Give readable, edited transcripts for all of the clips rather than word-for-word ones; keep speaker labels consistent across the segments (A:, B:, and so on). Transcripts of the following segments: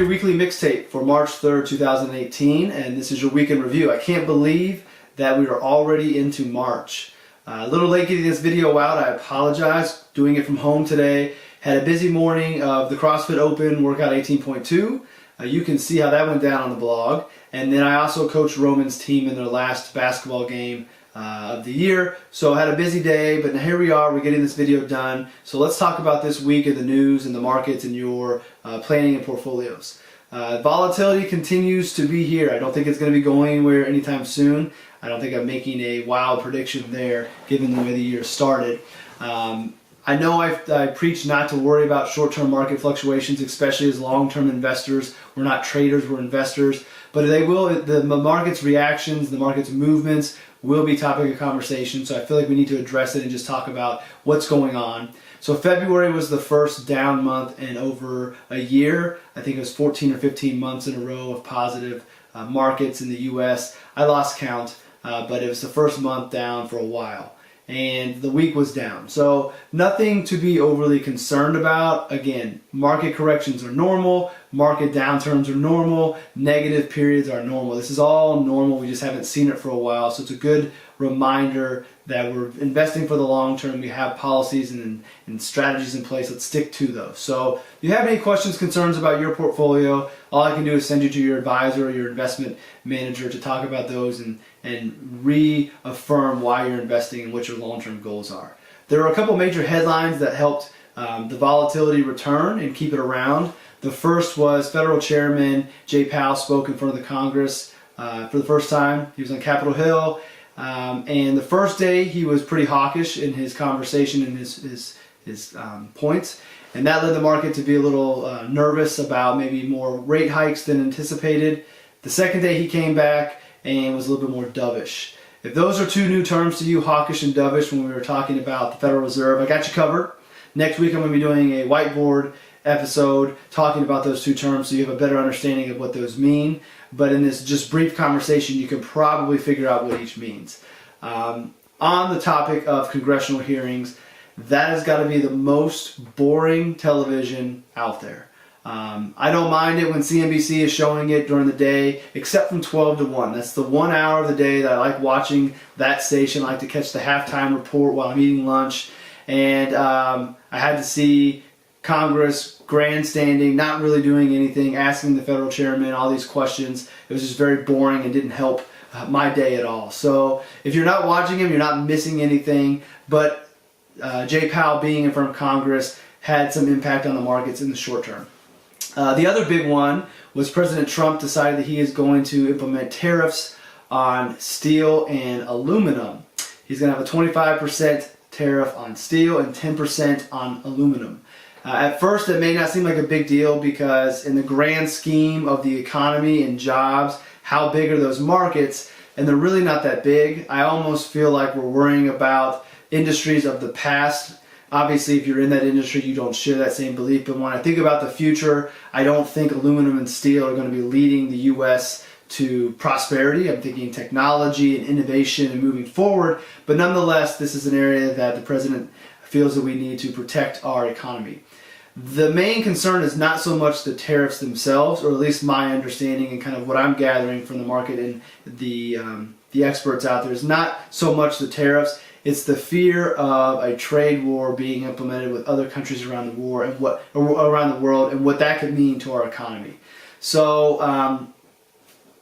A: your weekly mixtape for March 3rd, 2018, and this is your weekend review. I can't believe that we are already into March. A little late getting this video out, I apologize. Doing it from home today. Had a busy morning of the CrossFit Open Workout 18.2. You can see how that went down on the blog. And then I also coached Roman's team in their last basketball game of the year. So I had a busy day, but here we are, we're getting this video done. So let's talk about this week of the news and the markets and your planning and portfolios. Volatility continues to be here. I don't think it's going to be going anywhere anytime soon. I don't think I'm making a wild prediction there given the way the year started. I know I preach not to worry about short-term market fluctuations, especially as long-term investors. We're not traders, we're investors. But the market's reactions, the market's movements will be topic of conversation. So I feel like we need to address it and just talk about what's going on. So February was the first down month in over a year. I think it was 14 or 15 months in a row of positive markets in the U.S. I lost count, but it was the first month down for a while. And the week was down. So nothing to be overly concerned about. Again, market corrections are normal, market downturns are normal, negative periods are normal. This is all normal, we just haven't seen it for a while. So it's a good reminder that we're investing for the long term. We have policies and strategies in place. Let's stick to those. So if you have any questions, concerns about your portfolio, all I can do is send you to your advisor or your investment manager to talk about those and reaffirm why you're investing and what your long-term goals are. There are a couple major headlines that helped the volatility return and keep it around. The first was Federal Chairman Jay Powell spoke in front of the Congress for the first time. He was on Capitol Hill. And the first day he was pretty hawkish in his conversation and his points, and that led the market to be a little nervous about maybe more rate hikes than anticipated. The second day he came back and was a little bit more dovish. If those are two new terms to you, hawkish and dovish, when we were talking about the Federal Reserve, I got you covered. Next week I'm going to be doing a whiteboard episode talking about those two terms so you have a better understanding of what those mean. But in this just brief conversation, you can probably figure out what each means. On the topic of congressional hearings, that has got to be the most boring television out there. I don't mind it when CNBC is showing it during the day, except from 12 to 1. That's the 1 hour of the day that I like watching that station. I like to catch the halftime report while I'm eating lunch. And I had to see Congress grandstanding, not really doing anything, asking the federal chairman all these questions. It was just very boring and didn't help my day at all. So if you're not watching him, you're not missing anything. But Jay Powell being in front of Congress had some impact on the markets in the short term. The other big one was President Trump decided that he is going to implement tariffs on steel and aluminum. He's going to have a 25% tariff on steel and 10% on aluminum. At first, it may not seem like a big deal because in the grand scheme of the economy and jobs, how big are those markets? And they're really not that big. I almost feel like we're worrying about industries of the past. Obviously, if you're in that industry, you don't share that same belief. But when I think about the future, I don't think aluminum and steel are going to be leading the U.S. to prosperity. I'm thinking technology and innovation and moving forward. But nonetheless, this is an area that the president feels that we need to protect our economy. The main concern is not so much the tariffs themselves, or at least my understanding and kind of what I'm gathering from the market and the experts out there is not so much the tariffs. It's the fear of a trade war being implemented with other countries around the war and around the world, and what that could mean to our economy. So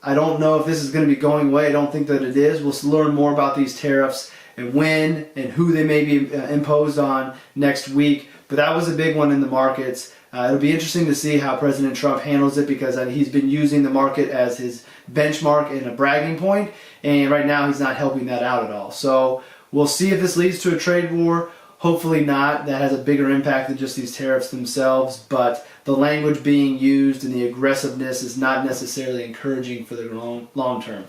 A: I don't know if this is going to be going away. I don't think that it is. We'll learn more about these tariffs and when and who they may be imposed on next week. But that was a big one in the markets. It'll be interesting to see how President Trump handles it because he's been using the market as his benchmark and a bragging point, and right now he's not helping that out at all. So we'll see if this leads to a trade war. Hopefully not. That has a bigger impact than just these tariffs themselves, but the language being used and the aggressiveness is not necessarily encouraging for the long term.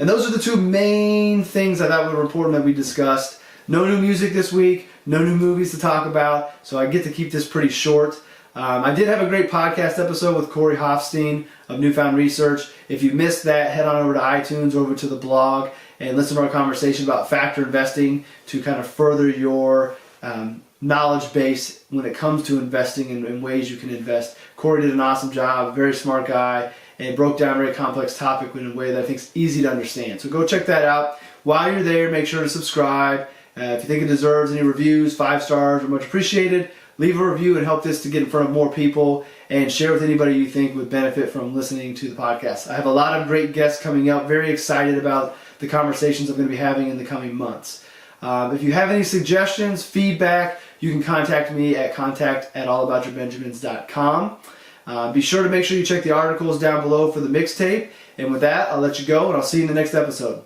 A: And those are the two main things I thought were important that we discussed. No new music this week, no new movies to talk about, so I get to keep this pretty short. I did have a great podcast episode with Corey Hofstein of Newfound Research. If you missed that, head on over to iTunes, over to the blog, and listen to our conversation about factor investing to kind of further your knowledge base when it comes to investing in ways you can invest. Corey did an awesome job, very smart guy, and broke down a very complex topic in a way that I think is easy to understand. So go check that out. While you're there, make sure to subscribe. If you think it deserves any reviews, 5 stars are much appreciated. Leave a review and help this to get in front of more people, and share with anybody you think would benefit from listening to the podcast. I have a lot of great guests coming up. Very excited about the conversations I'm going to be having in the coming months. If you have any suggestions, feedback, you can contact me at contact@allaboutyourbenjamins.com. Be sure to make sure you check the articles down below for the mixtape. And with that, I'll let you go, and I'll see you in the next episode.